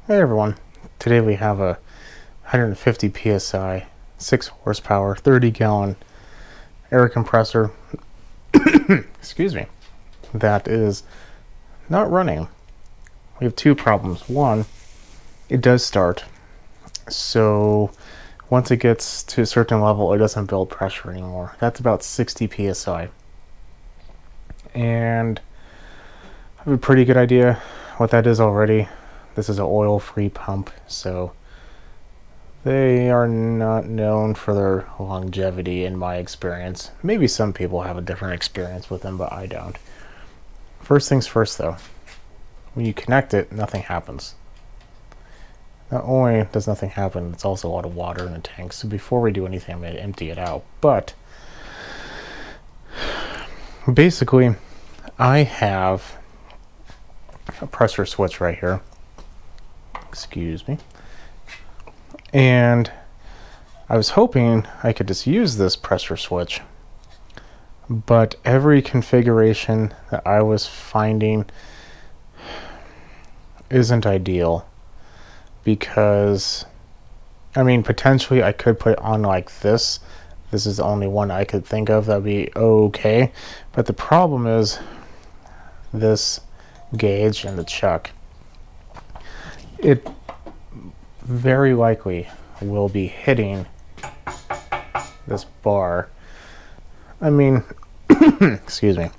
Hey everyone, today we have a 150 psi, 6 horsepower, 30 gallon air compressor, excuse me, that is not running. We have two problems. One, it does start, so once it gets to a certain level, it doesn't build pressure anymore. That's about 60 psi. And I have a pretty good idea what that is already. This is an oil-free pump, so they are not known for their longevity in my experience. Maybe some people have a different experience with them, but I don't. First things first though, when you connect it, nothing happens. Not only does nothing happen, it's also a lot of water in the tank, so before we do anything I'm going to empty it out. But basically, I have a pressure switch right here. Excuse me. And I was hoping I could just use this pressure switch, but every configuration that I was finding isn't ideal, because I mean, potentially I could put it on like this. This is the only one I could think of that would be okay, but the problem is this gauge and the chuck. It very likely will be hitting this bar. I mean, excuse me.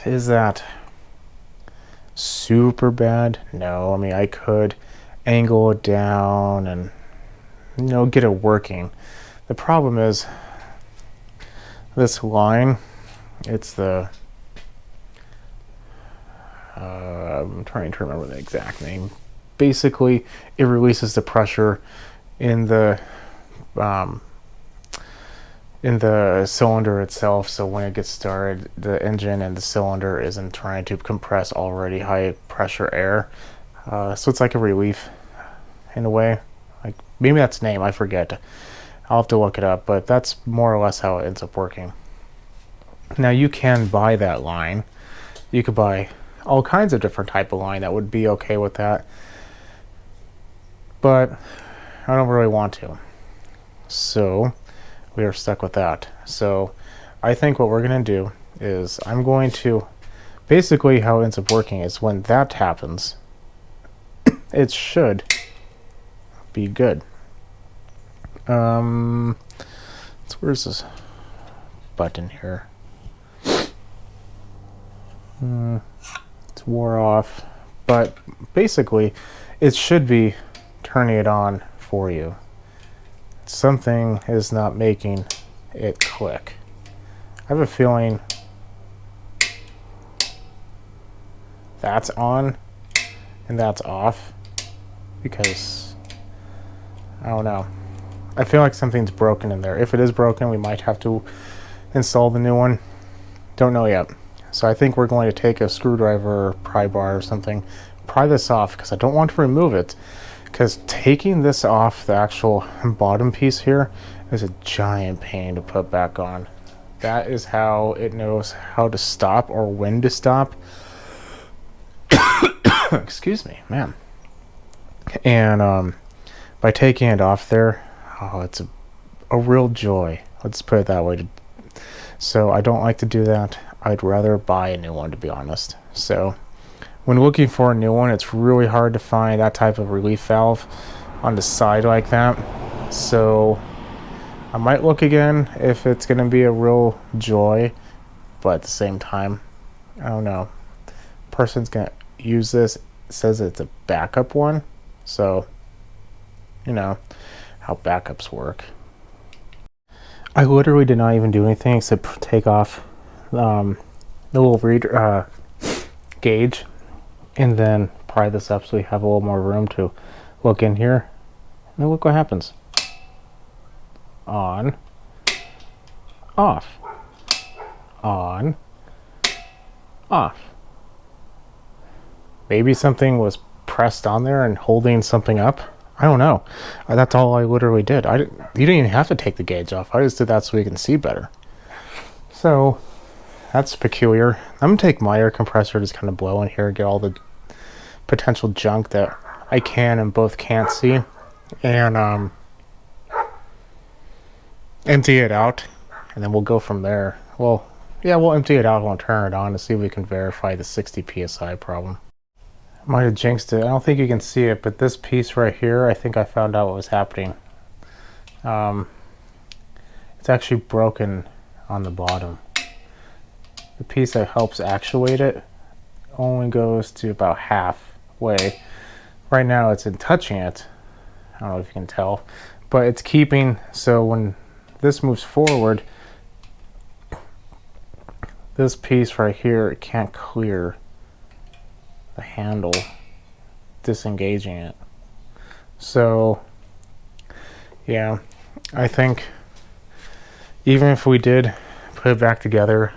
Is that super bad? No, I mean, I could angle it down and, get it working. The problem is this line, it's the, I'm trying to remember the exact name. Basically, it releases the pressure in the cylinder itself, so when it gets started, the engine and the cylinder isn't trying to compress already high pressure air. So it's like a relief in a way. Like, maybe that's the name, I forget. I'll have to look it up, but that's more or less how it ends up working. Now you can buy that line. You could buy all kinds of different type of line that would be okay with that, but I don't really want to, so we are stuck with that. So I think what we're going to do is I'm going to, basically how it ends up working is when that happens, it should be good. So where's this button here? It's wore off, but basically it should be turning it on for you. Something is not making it click. I have a feeling that's on and that's off, because I don't know. I feel like something's broken in there. If it is broken, we might have to install the new one. Don't know yet. So I think we're going to take a screwdriver or pry bar or something, pry this off, because I don't want to remove it, because taking this off the actual bottom piece here is a giant pain to put back on. That is how it knows how to stop or when to stop. Excuse me, man. And by taking it off there, oh, it's a real joy. Let's put it that way. So I don't like to do that. I'd rather buy a new one, to be honest. So when looking for a new one, it's really hard to find that type of relief valve on the side like that. So I might look again if it's going to be a real joy, but at the same time, I don't know. Person's going to use this, says it's a backup one, so you know how backups work. I literally did not even do anything except take off the little reader gauge and then pry this up so we have a little more room to look in here. And then look what happens. On, off, on, off. Maybe something was pressed on there and holding something up. I don't know. That's all I literally did. You didn't even have to take the gauge off. I just did that so we can see better. So that's peculiar. I'm gonna take my air compressor, just kind of blow in here, get all the potential junk that I can and both can't see, and empty it out, and then we'll go from there. Well, yeah, we'll empty it out and we'll turn it on to see if we can verify the 60 psi problem. Might have jinxed it. I don't think you can see it, but this piece right here, I think I found out what was happening. It's actually broken on the bottom. The piece that helps actuate it only goes to about halfway. Right now it's in touching it. I don't know if you can tell, but it's keeping, so when this moves forward, this piece right here, it can't clear the handle, disengaging it. So yeah, I think even if we did put it back together,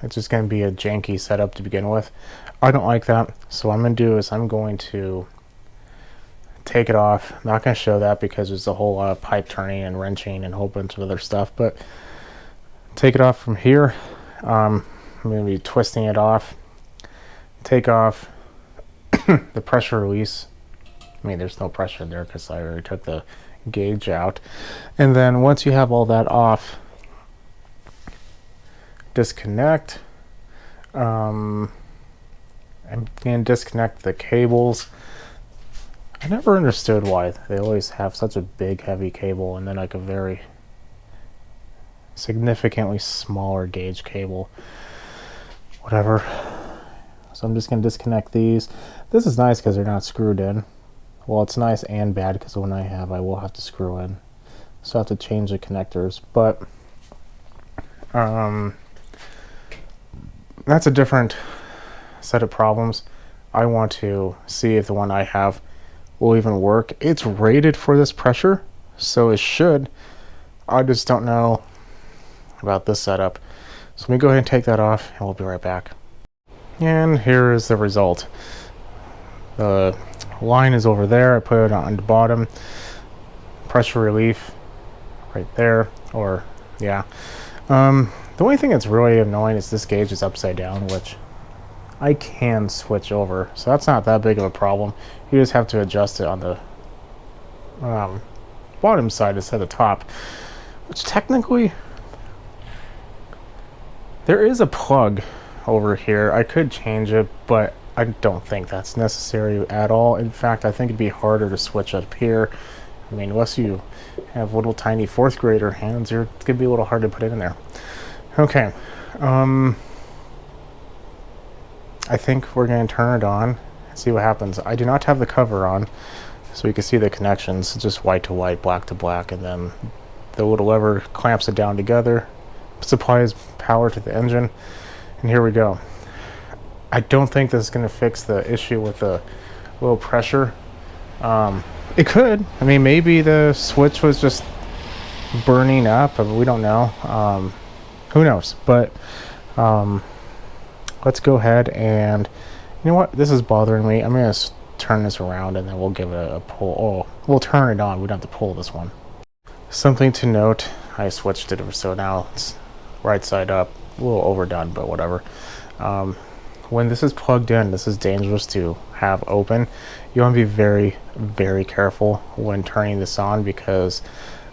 it's just going to be a janky setup to begin with. I don't like that, so what I'm going to do is I'm going to take it off. I'm not going to show that because there's a whole lot of pipe turning and wrenching and a whole bunch of other stuff, but take it off from here. I'm going to be twisting it off. Take off the pressure release. I mean, there's no pressure there because I already took the gauge out. And then once you have all that off, disconnect. I'm going to disconnect the cables. I never understood why they always have such a big heavy cable and then like a very significantly smaller gauge cable. Whatever. So I'm just going to disconnect these. This is nice because they're not screwed in. Well, it's nice and bad because when I will have to screw in. So I have to change the connectors. But that's a different set of problems. I want to see if the one I have will even work. It's rated for this pressure, so it should. I just don't know about this setup. So let me go ahead and take that off and we'll be right back. And here is the result. The line is over there. I put it on the bottom. Pressure relief right there, or yeah. The only thing that's really annoying is this gauge is upside down, which I can switch over, so that's not that big of a problem. You just have to adjust it on the bottom side instead of the top, which technically there is a plug over here. I could change it, but I don't think that's necessary at all. In fact, I think it'd be harder to switch up here. I mean, unless you have little tiny fourth grader hands, it's gonna be a little hard to put it in there. Okay, I think we're going to turn it on and see what happens. I do not have the cover on, so you can see the connections. It's just white to white, black to black, and then the little lever clamps it down together, supplies power to the engine, and here we go. I don't think this is going to fix the issue with the low pressure. It could. I mean, maybe the switch was just burning up, but we don't know. Who knows? But let's go ahead and, you know what, this is bothering me. I'm going to turn this around and then we'll give it a pull. Oh, we'll turn it on. We don't have to pull this one. Something to note, I switched it, so now it's right side up. A little overdone, but whatever. When this is plugged in, this is dangerous to have open. You want to be very, very careful when turning this on, because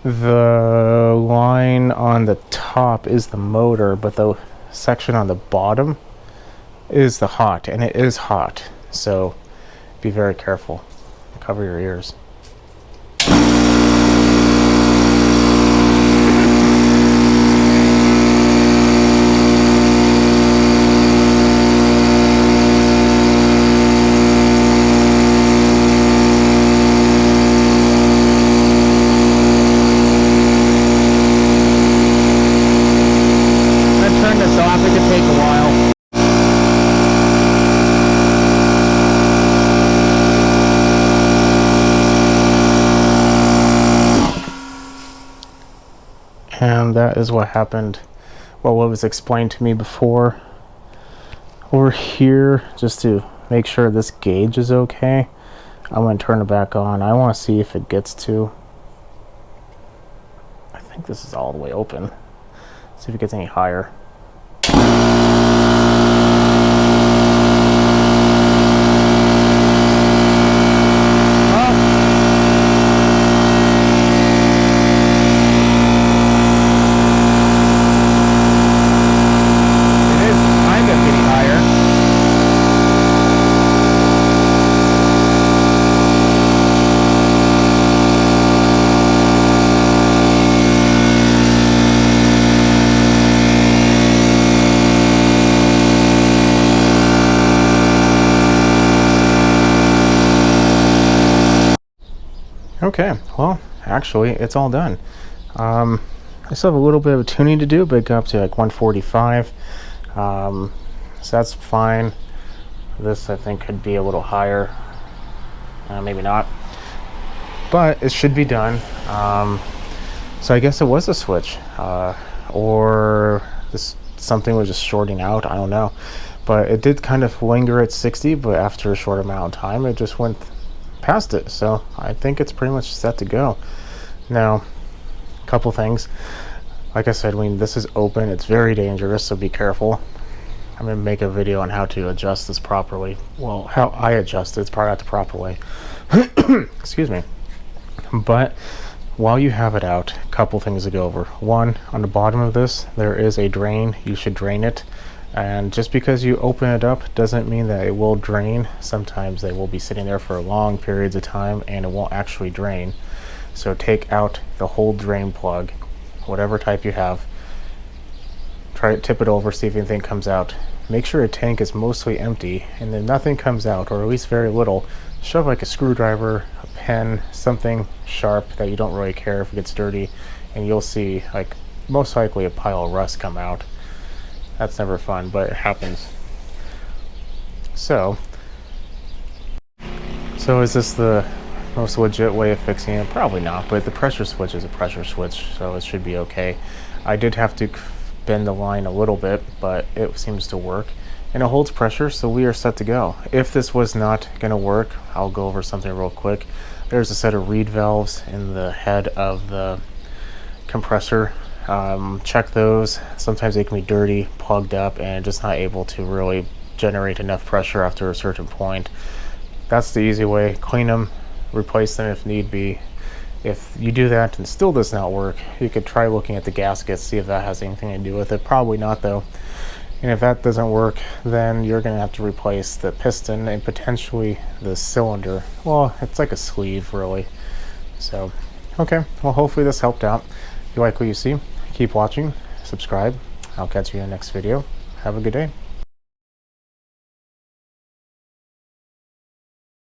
the line on the top is the motor, but the section on the bottom is the hot, and it is hot, so be very careful. Cover your ears. And that is what happened. Well, what was explained to me before. Over here, just to make sure this gauge is okay, I'm going to turn it back on. I want to see if it gets to, I think this is all the way open. See if it gets any higher. Okay, well, actually, it's all done. I still have a little bit of tuning to do, but it got up to like 145. So that's fine. This, I think, could be a little higher. Maybe not. But it should be done. So I guess it was a switch. Or this something was just shorting out. I don't know. But it did kind of linger at 60, but after a short amount of time, it just went past it. So I think it's pretty much set to go. Now, a couple things. Like I said, when this is open, it's very dangerous, so be careful. I'm going to make a video on how to adjust this properly. Well, how I adjust it. It's probably not the proper way. Excuse me. But while you have it out, a couple things to go over. One, on the bottom of this, there is a drain. You should drain it. And just because you open it up doesn't mean that it will drain. Sometimes they will be sitting there for long periods of time and it won't actually drain. So take out the whole drain plug, whatever type you have. Try to tip it over, see if anything comes out. Make sure your tank is mostly empty, and then nothing comes out, or at least very little. Shove like a screwdriver, a pen, something sharp that you don't really care if it gets dirty, and you'll see like most likely a pile of rust come out. That's never fun, but it happens. So is this the most legit way of fixing it? Probably not, but the pressure switch is a pressure switch, so it should be okay. I did have to bend the line a little bit, but it seems to work, and it holds pressure, so we are set to go. If this was not going to work, I'll go over something real quick. There's a set of reed valves in the head of the compressor. Check those. Sometimes they can be dirty, plugged up, and just not able to really generate enough pressure after a certain point. That's the easy way. Clean them, replace them if need be. If you do that and still does not work, you could try looking at the gaskets, see if that has anything to do with it. Probably not, though. And if that doesn't work, then you're going to have to replace the piston and potentially the cylinder. Well, it's like a sleeve, really. So, okay. Well, hopefully this helped out. If you like what you see, keep watching, subscribe. I'll catch you in the next video. Have a good day.